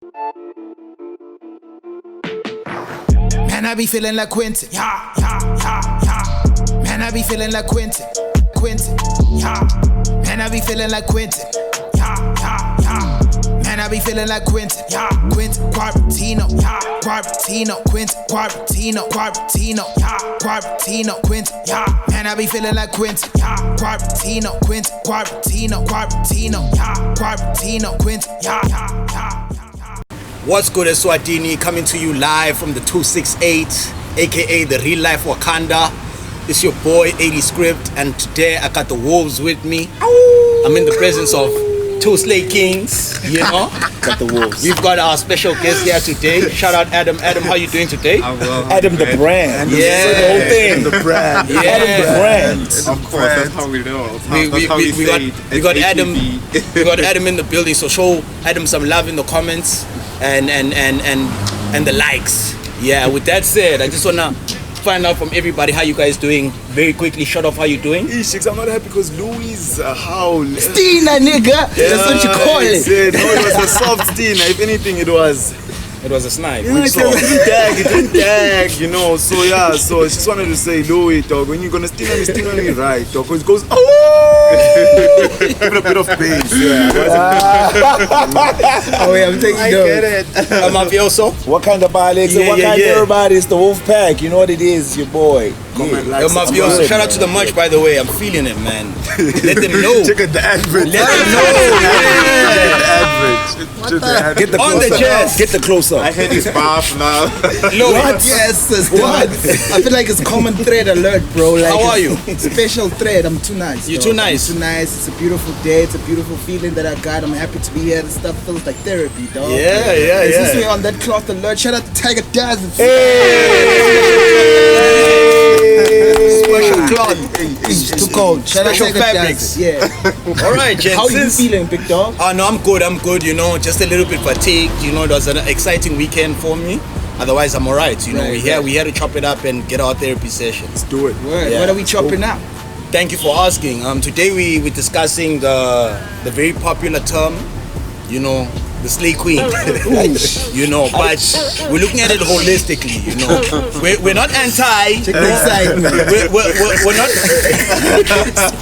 Man, I be feeling like Quentin. Yeah, yeah, yeah, yeah. Man, I be feeling like Quentin. Quentin. Yeah. Man, I be feeling like Quentin. Yeah, yeah, yeah. Man, I be feeling like Quentin. Yeah. Quentin Quarantino. Yeah. Quarantino. Quentin Quarantino. Quarantino. Yeah. Quarantino. Quentin. Yeah. Man, I be feeling like Quentin. Yeah. Quarantino. Quentin. Quarantino. Quarantino. Yeah. Quarantino. Quentin. Yeah, yeah, yeah. What's good, Eswatini? Coming to you live from the 268, aka the real life Wakanda. It's your boy 80 Script, and today I got the Wolves with me. I'm in the presence of two Slay Kings, you know. Got the Wolves. We've got our special guest here today. Shout out Adam. Adam, how you doing today? I'm well. Adam the brand. Yeah. The whole thing. The brand. Yeah. Adam the brand. Of course, that's how we know. We got Adam. We got Adam in the building. So show Adam some love in the comments and the likes. Yeah. With that said, I just wanna find out from everybody how you guys doing. Very quickly, shut off how you doing. I'm not happy because Louis howl. Stina, nigga. That's what you call it. No, it was a soft Stina. If anything, it was a snipe. Yeah, it didn't tag, you know. So yeah, so I just wanted to say, Louis, dog, when you're gonna Stina me right, dog, because it goes, oh, give it a bit of bass. Yeah. Oh yeah, I'm taking I notes. get it. Mafioso. What kind of balex? Yeah, What yeah, kind yeah. of everybody? It's the Wolfpack. You know what it is, your boy. Comment, Yeah. like, Yo, Mafioso, shout out to the merch, by the way. I'm feeling it, man. Let them know. Check out the advert. Let them know. Get the On the close-up. chest. Get the close up. I heard his bath now. Look, Yes, it's what? I feel like it's common thread alert, bro. Like, How are you? Special thread. I'm too nice. You're dog. too nice. I'm too nice. It's a beautiful day. It's a beautiful feeling that I got. I'm happy to be here. This stuff feels like therapy, dog. Yeah, It's just me yeah. on that cloth alert. Shout out to Tiger Daz. Special cloth. It's too cold. Shout out to Special Tiger fabrics. Daz. Yeah. All right, gents. How are you feeling, big dog? Oh no, I'm good, you know, just a little bit fatigued, you know. It was an exciting weekend for me. Otherwise, I'm alright, you know. Right, We're here to chop it up and get our therapy sessions. Do it. Word. Yeah. What are we chopping up? Thank you for asking. Today we're discussing the very popular term, you know, the Slay Queen. You know, but we're looking at it holistically, you know. We're not anti. Check the excitement. We're not.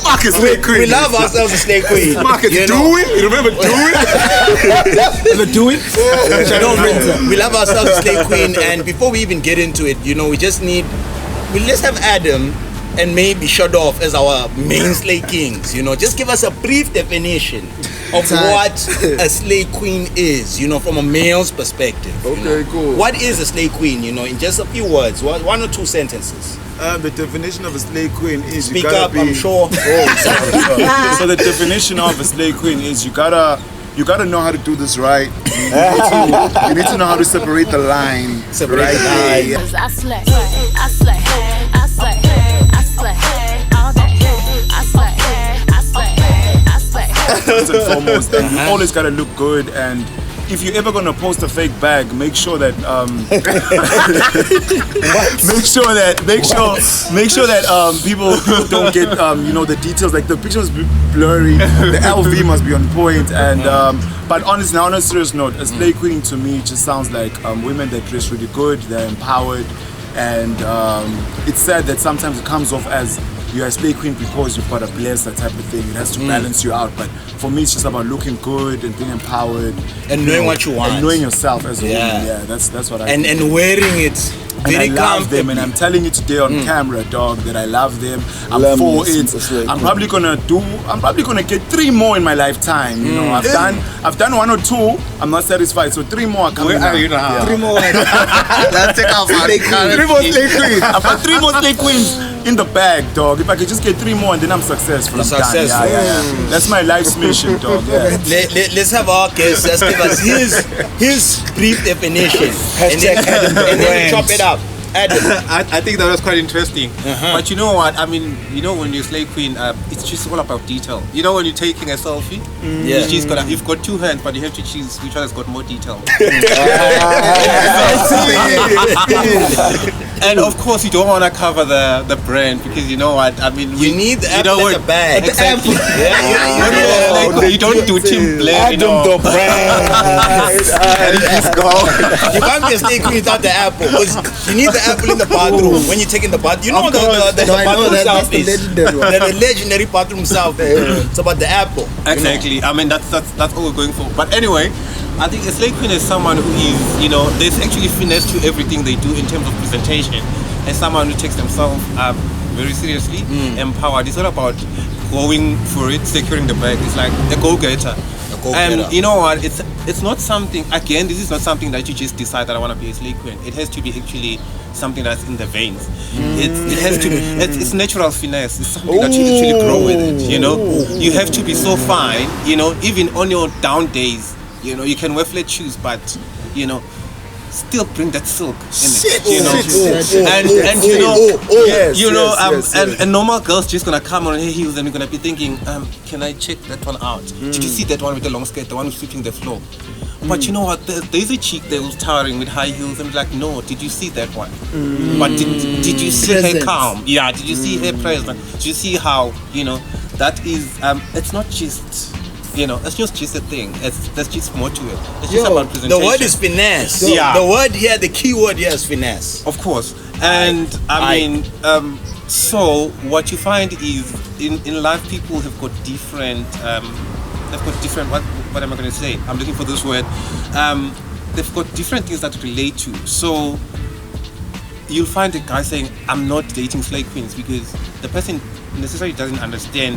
Marcus Slay Queen. We love ourselves a Slay Queen. Marcus, you do know? it. You remember do it? Ever do it? We love ourselves a Slay Queen, and before we even get into it, you know, let's have Adam and maybe shut off as our main Slay Kings, you know. Just give us a brief definition of what a Slay Queen is, you know, from a male's perspective. you Okay, know. cool. What is a Slay Queen, you know, in just a few words, one or two sentences? The definition of a Slay Queen is Speak you gotta up, be. I'm sure. So the definition of a Slay Queen is you gotta know how to do this right. You need to know how to separate the line. Separate the line. Yeah. Cause I slay, I slay, I slay, I slay, all day. I slay, I slay, I slay. First and foremost, and you always gotta look good. And if you're ever gonna post a fake bag, make sure that make sure that people don't get you know, the details. Like the picture must be blurry, the LV must be on point, and but honestly, now on a serious note, a Slay Queen to me just sounds like women that dress really good, they're empowered, and it's sad that sometimes it comes off as you're a Slay Queen because you've got a blazer type of thing. It has to balance you out. But for me, it's just about looking good and being empowered And knowing what you want. and knowing yourself as a Yeah. woman. Yeah, that's what I And think. wearing it And I very love them, and comfortably. I'm telling you today on camera, dog, that I love them. I'm Love for me it. some Slay I'm Queen. probably gonna get 3 more in my lifetime. You know, I've done 1 or 2. I'm not satisfied, so 3 more are coming. Where are you now? Yeah. 3 more. Let's take off our 3 more Slay Queens. I've got 3 more Slay Queens in the bag, dog. If I could just get 3 more and then I'm successful. I'm done. Successful. Yeah. That's my life's mission, dog. Yeah. Let's have our guest just give us his brief definition, and then we chop it up. Adam. I think that was quite interesting. But you know what? I mean, you know, when you're Slay Queen, it's just all about detail. You know, when you're taking a selfie, Yeah. you've got 2 hands, but you have to choose which one has got more detail. And of course, you don't want to cover the brand because you know what? I mean, You need the you know apple at what? the bag. Exactly. Yeah. You don't do team blend. You know. Adam the brand. Just go. You can't be a slay queen without the apple. Because you need the apple in the bathroom when you're taking the bath. You know Of course. the No, I know bathroom that- that's self the is. legendary one. The legendary bathroom self. It's about the apple. Exactly. I mean, that's all we're going for. But anyway, I think a slay queen is someone who is, you know, there's actually finesse to everything they do in terms of presentation, and someone who takes themselves very seriously, empowered. It's not about going for it, securing the bag. It's like a go-getter. And you know what? It's not something. Again, this is not something that you just decide that I want to be a slay queen. It has to be actually something that's in the veins. It has to be. It's natural finesse. It's something that you actually grow with it. You know, you have to be so fine. You know, even on your down days, you know, you can wear flat shoes, but you know, still bring that silk in it. You know, and you know, Yes, you know, yes, yes, and a normal girl's just gonna come on her heels and you're gonna be thinking, can I check that one out? Did you see that one with the long skirt, the one who's sweeping the floor? But you know what? There's a chick that was towering with high heels. I'm like, no, did you see that one? But did you see her Presence. calm? Yeah, did you see her present? Did you see how, you know, that is, it's not just, you know, it's just a thing. There's just more to it. It's just about The presentation. word is finesse. Yeah. The word here, the key word here is finesse. Of course. And I mean, so what you find is in life people have got different what am I going to say? I'm looking for this word. They've got different things that relate to. So you'll find a guy saying, I'm not dating slay queens because the person necessarily doesn't understand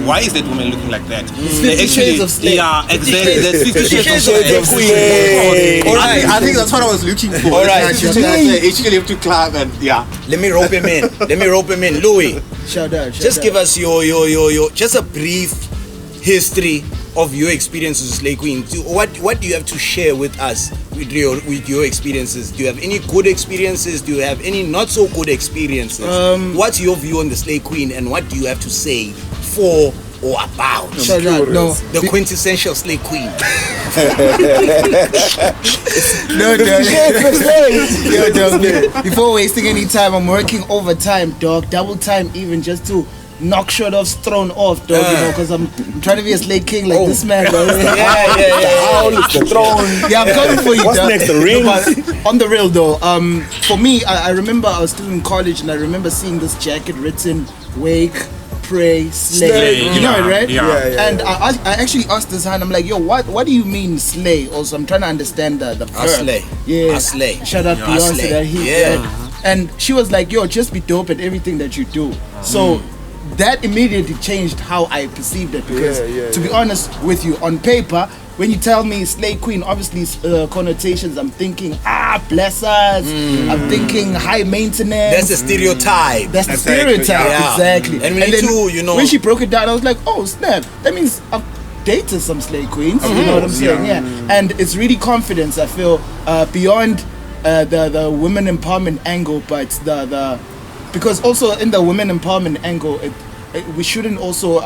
why is that woman looking like that. They 50 shades of slay. Yeah, exactly. There's 50 shades of of slay. slay. I think that's what I was looking for. All right. Actually have to clap and yeah. Let me rope him in. Louis, Shout out. just give us your just a brief history of your experiences with slay queen. What do you have to share with us with your experiences? Do you have any good experiences? Do you have any not so good experiences? What's your view on the slay queen and what do you have to say for or about Shout out. No, the quintessential slay queen? Yo, dog, before wasting any time, I'm working overtime, dog. Double time even just to knock short offs thrown off, dog, you know, because I'm trying to be a slay king like this man, dog. The throne. Yeah, I'm coming for you, What's dog. next, the ring? No, but on the real though, for me, I remember I was still in college and I remember seeing this jacket written "Wake, Pray, Slay." You know it, right? Yeah. And I actually asked this hand, I'm like, yo, what do you mean slay? Also, I'm trying to understand the verb. slay. Yeah. I slay. Shout out I Beyonce slay. that he Yeah. And she was like, yo, just be dope at everything that you do. So that immediately changed how I perceived it because to be honest with you, on paper, when you tell me slay queen, obviously connotations, I'm thinking, bless us. I'm thinking high maintenance. That's the stereotype. That's the Exactly, stereotype, yeah. exactly. And we need to, you know- when she broke it down, I was like, oh snap, that means I've dated some slay queens. You know what I'm saying? Yeah. And it's really confidence, I feel, beyond the women empowerment angle, but the because also in the women empowerment angle, we shouldn't also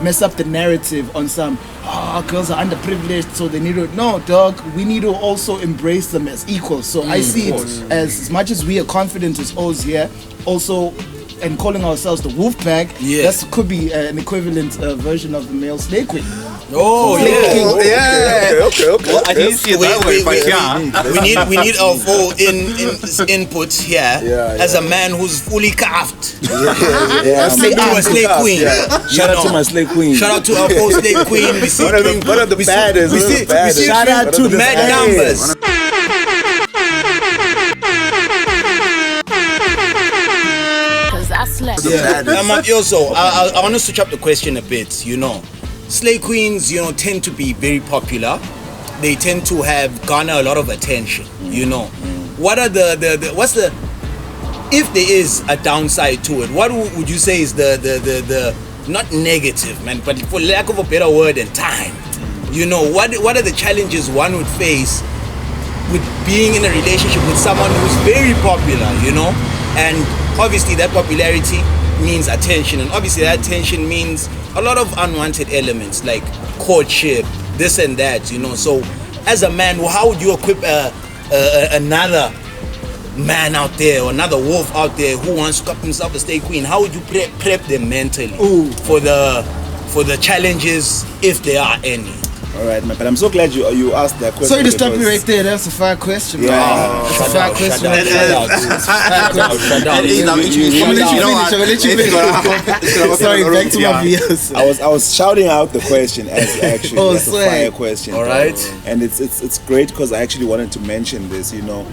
mess up the narrative on some girls are underprivileged so they need to dog, we need to also embrace them as equals. So I see it as much as we are confident as O's here, also and calling ourselves the Wolfpack, that could be an equivalent version of the male slay queen. Oh yeah. Okay. Well, I didn't see it that way, but yeah. We need our full inputs here as a man who's fully carved Yeah. to a slay queen. Shout out to my slay queen. Shout out to our full slay queen. We see One of the baddest. shout out to mad numbers. Cause I slept. I want to switch up the question a bit. You know, slay queens, you know, tend to be very popular. They tend to have garner a lot of attention. You know, what are what's the if there is a downside to it? What would you say is the not negative, man, but for lack of a better word, and time? You know, what are the challenges one would face with being in a relationship with someone who's very popular, you know? And obviously that popularity means attention, and obviously that attention means a lot of unwanted elements like courtship, this and that, you know? So as a man, how would you equip another man out there or another wolf out there who wants to cup himself a slay queen, how would you prep them mentally for the challenges, if there are any? All right, man. But I'm so glad you asked that question. Sorry to stop you because- right there. That's a fire question. Yeah. Man. That's a fire question. Sorry, back to my VS. I was shouting out the question as actually Oh, as a swear. fire question. All right. And it's great because I actually wanted to mention this. You know,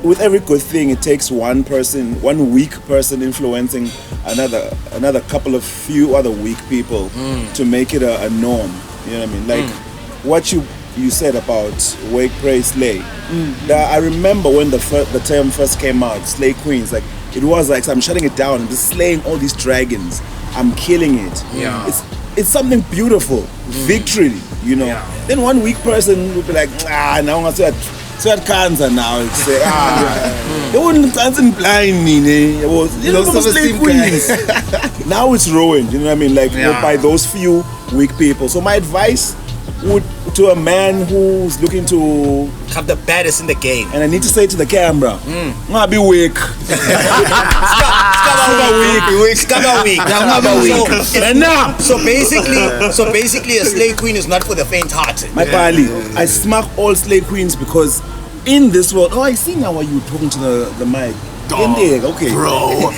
with every good thing, it takes one weak person influencing another couple of few other weak people to make it a norm. You know what I mean? Like what you said about wake, pray, slay. I remember when the term first came out, slay queens. Like it was like I'm shutting it down. I'm just slaying all these dragons. I'm killing it. Yeah. It's something beautiful, victory. You know. Yeah. Then one weak person would be like, now I'm gonna sweat cancer now. Say, they wouldn't dance blind me. It was slay queens. Now it's ruined. You know what I mean? Like by those few weak people. So my advice would to a man who's looking to Have the baddest in the game. and I need to say to the camera, I'll be weak. So basically a slay queen is not for the faint-hearted. My pali, I smack all slay queens because in this world, I see now why you talking to the mic. In there, okay. Bro. I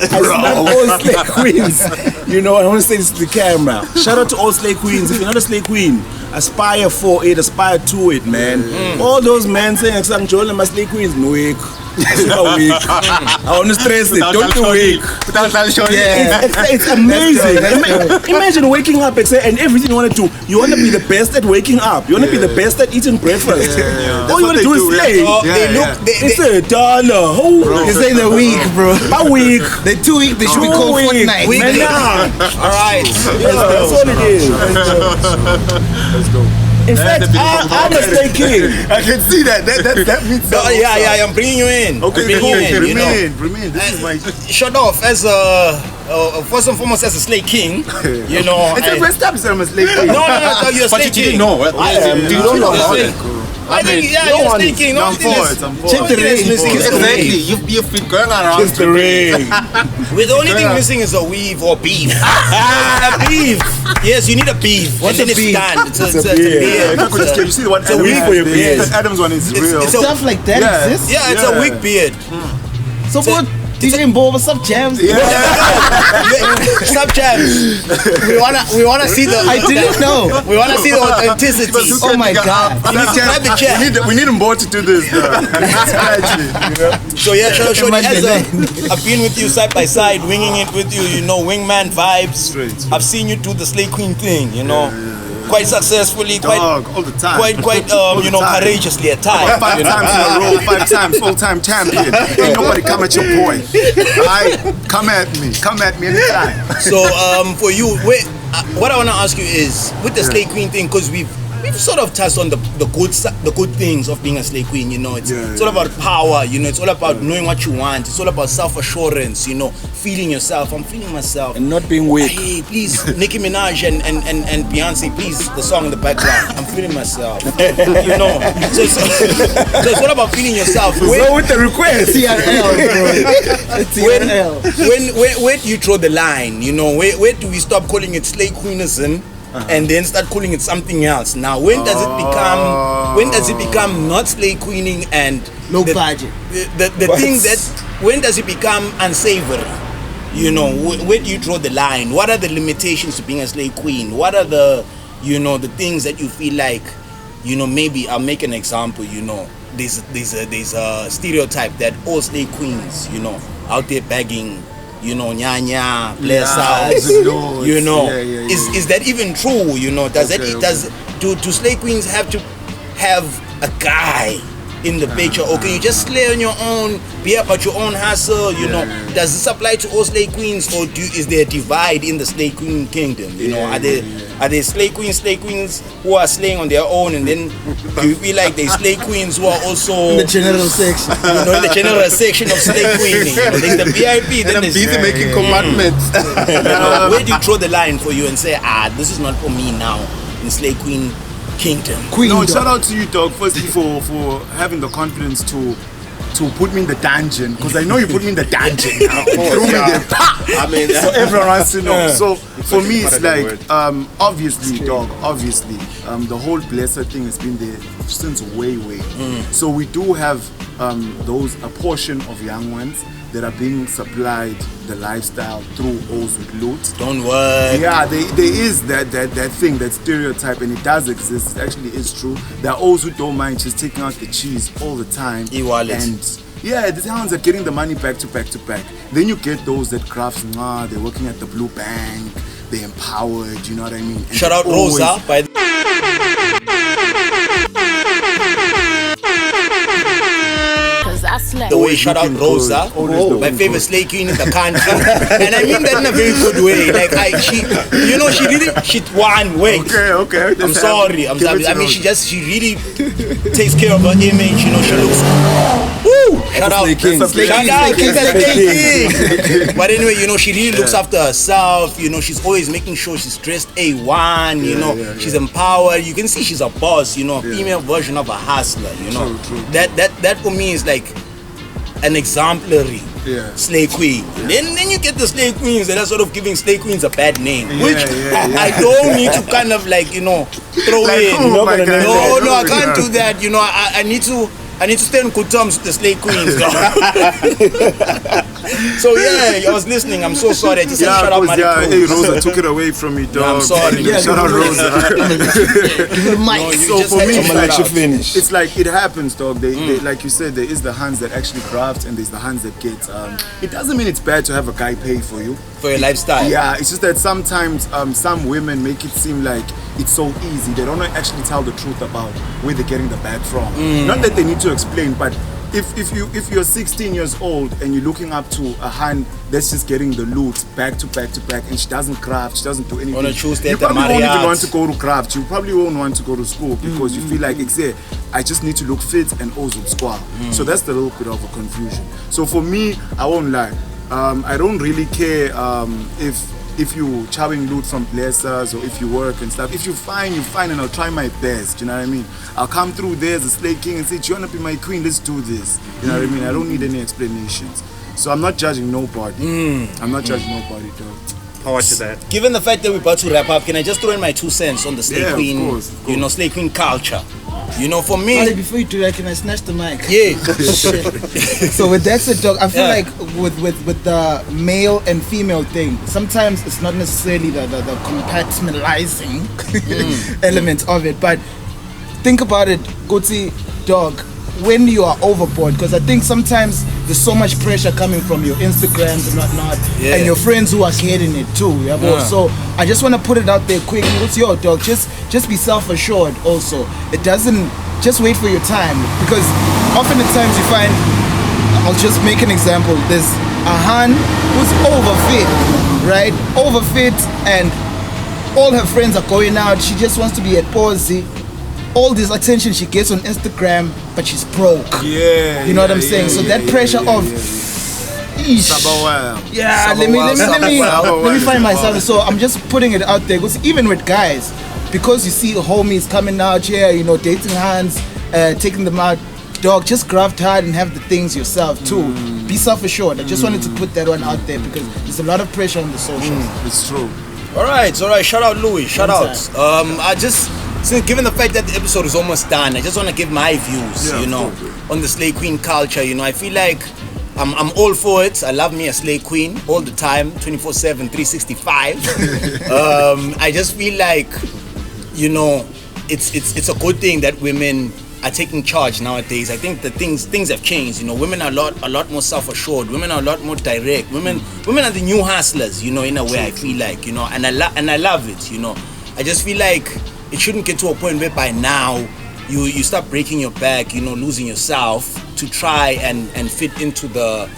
smack all slay queens. You know, I want to say this to the camera. Shout out to all slay queens. If you're not a slay queen, aspire for it, aspire to it, man. All those men saying, I'm Joel my slay queens, no weak. Super weak. I want to stress it, don't be weak. It's amazing. Imagine waking up and say, and everything you want to do, you want to be the best at waking up. You want to be the best at eating breakfast. All you want to do is slay. It's $1. They say they're weak, bro. How weak? They're too weak. They should be called Fortnite. All right. That's all it is. Let's go. In fact, I'm a slay king. I can see that. That means Yeah, I'm bringing you in. Okay, Bringing cool. you in, you know. Remain. This is my. Shut off as first and foremost as a slay king, you know. It's the first time I'm a slave. No, you're a But slay you king. didn't know. You don't know about it. I think, yeah, you're a slay king. No, I'm for it. I'm for Check the it. ring. Exactly. You've been going around. Kiss the ring. With the only thing missing is a weave or beef. A beef. Yes, you need a beef. What's and then a beef? It's It's a a beard. beard. If I could just get, you see what a week Adams for your has. beard. That Adams one is real. It's a- Stuff like that Yeah. exists. Yeah, it's a weak beard. So what? DJ and Bob, what's up, jams? Stop jams. We wanna see the. I didn't know. We wanna see the authenticity. Oh my God. You need to grab the chair. We need them both to do this. Actually, So yeah, Shorty, Imagine as I've been with you side by side, winging it with you, you know, wingman vibes. Straight. I've seen you do the slay queen thing, you know, quite successfully, Dog, all the time. quite, All the you know, time. courageously at times. 5 you know? times in a row, 5 times full-time champion. Ain't nobody come at your boy. Come at me anytime. So for you, what I want to ask you is with the slay queen thing, because we've sort of touched on the good things of being a slay queen. You know, it's all about power. You know, it's all about knowing what you want. It's all about self-assurance. You know, feeling yourself. I'm feeling myself. And not being weak. Hey, please, Nicki Minaj and Beyonce, please, the song in the background. I'm feeling myself. You know, so it's all about feeling yourself. Go with the request. TRL, bro. TRL. Where do you draw the line? You know, where do we stop calling it slay queenism and then start calling it something else? Now, when does it become not slay queening and Low budget. The thing that when does it become unsavory? You know, where do you draw the line? What are the limitations to being a slay queen? What are the things that you feel like, you know, maybe I'll make an example, you know, there's a stereotype that all slay queens, you know, out there begging, you know, nyanya, bless house, you know, is that even true? You know, do slay queens have to have a guy in the picture, or can you just slay on your own, be about your own hustle? You know, does this apply to all slay queens, or is there a divide in the slay queen kingdom? You know, are there slay queens who are slaying on their own, and then do you feel like there's slay queens who are also In the general section. you know, in the general section of slay queening? You know, there's the VIP, then there's Busy making commandments. where do you draw the line for you and say, this is not for me now in slay queen kingdom? Queen. No, shout out to you, dog, firstly for having the confidence to to put me in the dungeon, because I know you put me in the dungeon now. Throw me there, pa! I mean, So everyone wants to know. So for me, it's Quite a like, good obviously, dog, obviously, the whole blesser thing has been there since way. So we do have a portion of young ones that are being supplied the lifestyle through those with loot. Don't worry. Yeah, there is that thing, that stereotype, and it does exist. It actually is true. There are those who don't mind just taking out the cheese all the time. E-wallet. And yeah, the towns are getting the money back to back. Then you get those that crafts, they're working at the blue bank, they're empowered, you know what I mean? And Shout out always- Rosa by the Cause I slay. way. Shout out looking Rosa, good. Always looking my favorite good. slay queen in the country, and I mean that in a very good way. Like she won. Wait, Okay. I'm sorry. Give it to I mean, Rosa. she really takes care of her image. You know, she looks. Woo! Shout out, Slay King. shout out, King, Slay King. But anyway, you know, she really looks after herself. You know, she's always making sure she's dressed A1. You know, she's empowered. You can see she's a boss. You know, a female version of a hustler. You know, True. that for me is like an exemplary slay queen. Then you get the slay queens that are sort of giving slay queens a bad name, which I don't need to kind of like, you know, throw Like, in. oh my God. No, I can't do that. You know, I need to stay on good terms with the slay queens. So yeah, I was listening. I'm so sorry. I just said shut up, hey, Rosa took it away from me, dog. I'm sorry. Shout out Rosa. No, you So just for had me, to it's shout like out. finish. It's like it happens, dog. They, like you said, there is the hands that actually craft, and there's the hands that get. It doesn't mean it's bad to have a guy pay for you. For your lifestyle. Yeah, it's just that sometimes some women make it seem like it's so easy. They don't actually tell the truth about where they're getting the bag from. Not that they need to explain, but if you're 16 years old and you're looking up to a hand that's just getting the loot back to back, and she doesn't craft, she doesn't do anything, On a Tuesday you at the probably won't even Marriott. want to go to craft. You probably won't want to go to school because you feel like I just need to look fit and also square. So that's the little bit of a confusion. So for me, I won't lie. I don't really care if you chowing loot from blessers or if you work and stuff. If you fine, and I'll try my best, you know what I mean? I'll come through there as a slay king and say, do you want to be my queen? Let's do this. You know what I mean? I don't need any explanations. So I'm not judging nobody. I'm not judging nobody, though. Power to that. Given the fact that we're about to wrap up, can I just throw in my 2 cents on the slay Yeah, of queen, course. you know, slay queen culture? You know, for me, Ollie, before you do that, can I snatch the mic? yeah. So with that said, dog, I feel Yeah. like with the male and female thing, sometimes it's not necessarily the compatibilizing element of it, but think about it, Kotsi, dog, when you are overboard, because I think sometimes there's so much pressure coming from your Instagrams and whatnot, Yeah. and your friends who are getting it too. Yeah, bro? Yeah. So I just want to put it out there quick. What's your dog? Just be self-assured. Also, it doesn't. Just wait for your time, because often at times you find. I'll just make an example. There's a Han who's overfit, right? Overfit, and all her friends are going out. She just wants to be at Posy. All this attention she gets on Instagram, but she's broke. Yeah. You know what I'm saying? So that pressure of, eesh. Yeah, let me find myself. So I'm just putting it out there, because even with guys, because you see homies coming out here, you know, dating hands, taking them out, dog, just graft hard and have the things yourself too. Be self-assured. I just wanted to put that one out there because there's a lot of pressure on the socials. It's true. All right. Shout out Louis. Shout One out. I just, since given the fact that the episode is almost done, I just want to give my views, you know, on the slay queen culture. You know, I feel like I'm all for it. I love me a slay queen all the time, 24/7, 365. I just feel like, you know, it's a good thing that women are taking charge nowadays. I think that things have changed. You know, women are a lot more self-assured. Women are a lot more direct. Women are the new hustlers. You know, in a way, I feel like, you know, and I love it. You know, I just feel like it shouldn't get to a point where by now you start breaking your back. You know, losing yourself to try and fit into the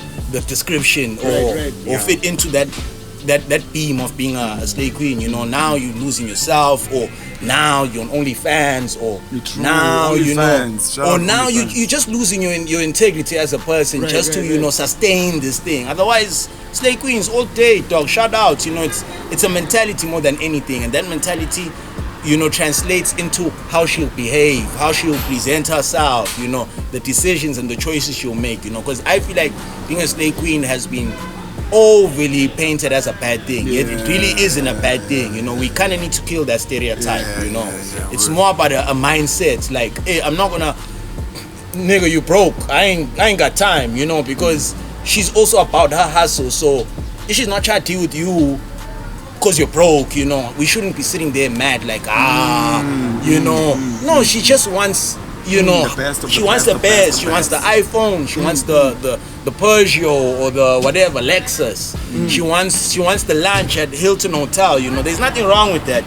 description or fit into that beam of being a slay queen. You know, now you're losing yourself, or now you're on OnlyFans, or now you know, or now you're just losing your integrity as a person to you know, sustain this thing. Otherwise, slay queens all day, dog. Shout out. You know, it's a mentality more than anything, and that mentality translates into how she'll behave, how she'll present herself, the decisions and the choices she'll make, because I feel like being a slay queen has been overly painted as a bad thing. Yet it really isn't a bad thing. We kind of need to kill that stereotype. It's more about a mindset. Like, hey, I'm not gonna, nigga, you broke. I ain't got time. Because she's also about her hustle. So if she's not trying to deal with you because you're broke, we shouldn't be sitting there mad like, No, she just wants. She wants the best. She wants the iPhone. She wants the Peugeot or the whatever Lexus. She wants the lunch at Hilton Hotel. There's nothing wrong with that.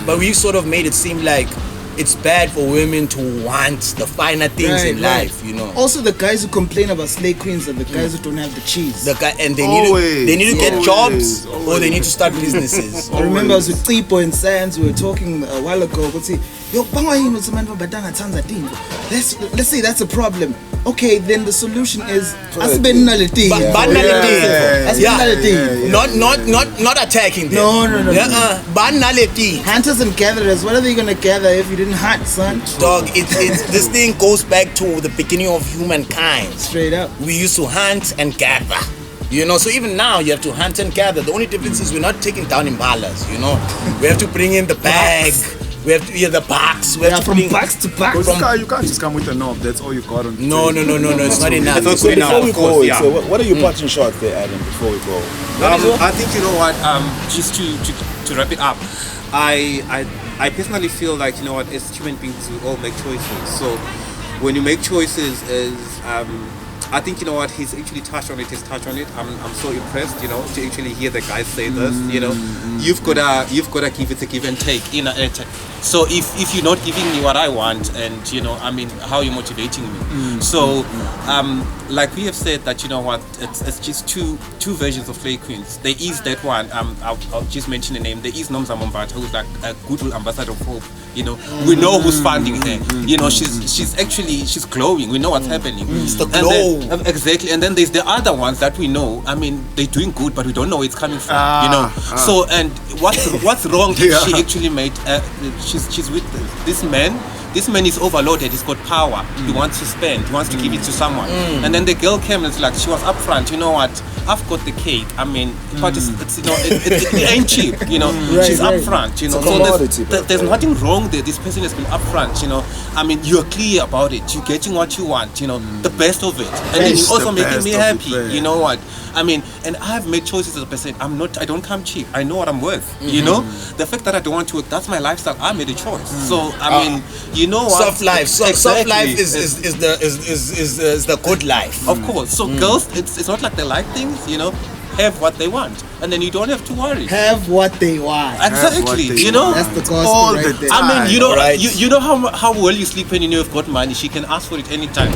But we sort of made it seem like it's bad for women to want the finer things in life. Also, the guys who complain about slay queens are the guys who don't have the cheese. And they need to get jobs or they need to start businesses. I remember I was with Tipo and Sands. We were talking a while ago. But see, let's say that's a problem. Okay, then the solution is banality. Not attacking them. No. Banality. Hunters and gatherers. What are they gonna gather if you didn't hunt, son? Dog, this thing goes back to the beginning of humankind. Straight up. We used to hunt and gather. So even now you have to hunt and gather. The only difference is we're not taking down imbalas. We have to bring in the bag. We have to the box. We have to from box to box. You can't just come with a knob. That's all you got on. No. It's not enough. So before we go, so what are your parting shots there, Adam? Before we go, I think just to wrap it up, I personally feel like as human beings we all make choices. So when you make choices, I think he's actually touched on it. I'm so impressed, to actually hear the guys say this. You've gotta give it a give and take in a So if you're not giving me what I want, and how are you motivating me? So like we have said that it's just two versions of slay queens. There is that one. I'll just mention the name. There is Nomza Mombata, who's like a goodwill ambassador of hope. We know who's funding her. She's glowing. We know what's happening. It's the glow. Exactly. And then there's the other ones that we know. They're doing good, but we don't know where it's coming from. So and what's wrong if she actually made? She's with this man. This man is overloaded. He's got power. He wants to spend. He wants to give it to someone. And then the girl came and it's like she was upfront. You know what? I've got the cake. But it ain't cheap. She's upfront. So there's nothing wrong there. This person has been upfront. You're clear about it. You're getting what you want. The best of it, and then you're also making me happy. You know what? And I've made choices as a person. I don't come cheap. I know what I'm worth. The fact that I don't want to work, that's my lifestyle. I made a choice. So you know what? Soft life. Soft life is the good life. Of course. So girls, it's not like they like things. Have what they want, and then you don't have to worry. Have what they want. Exactly. That's the gospel right there. Right. You know how well you sleep when you've got money. She can ask for it anytime.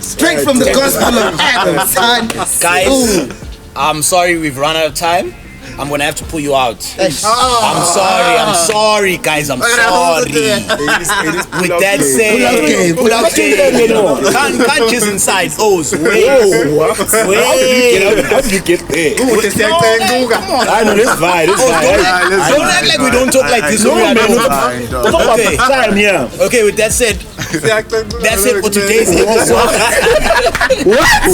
Straight from the gospel of Adam, son. Guys, I'm sorry we've run out of time. I'm gonna have to pull you out. I'm sorry, guys. I'm sorry. With that said, can't just inside. Wait. How did you get there? Come on. I know this vibe. Don't act like we don't talk like this. Okay, with that said, that's it for today's episode. What?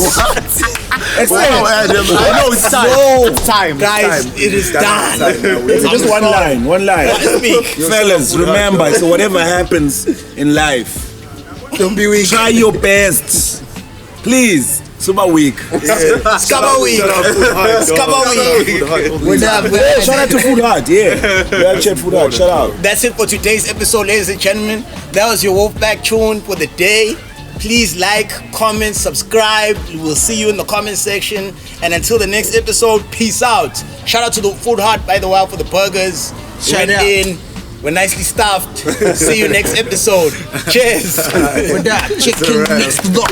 Wow, Adam. I know it's time. It's time. Guys, it is done. Just one line. Fellas, remember, so whatever happens in life, don't be weak. Try your best. Please. Super week. Scabba week. Shout out to Food Heart. Food Heart. Shout out. That's it for today's episode, ladies and gentlemen. That was your Wolfpack Choonz for the day. Please like, comment, subscribe. We'll see you in the comment section. And until the next episode, peace out. Shout out to the Food Heart, by the way, for the burgers. We're nicely stuffed. See you next episode. Cheers. With that chicken next door.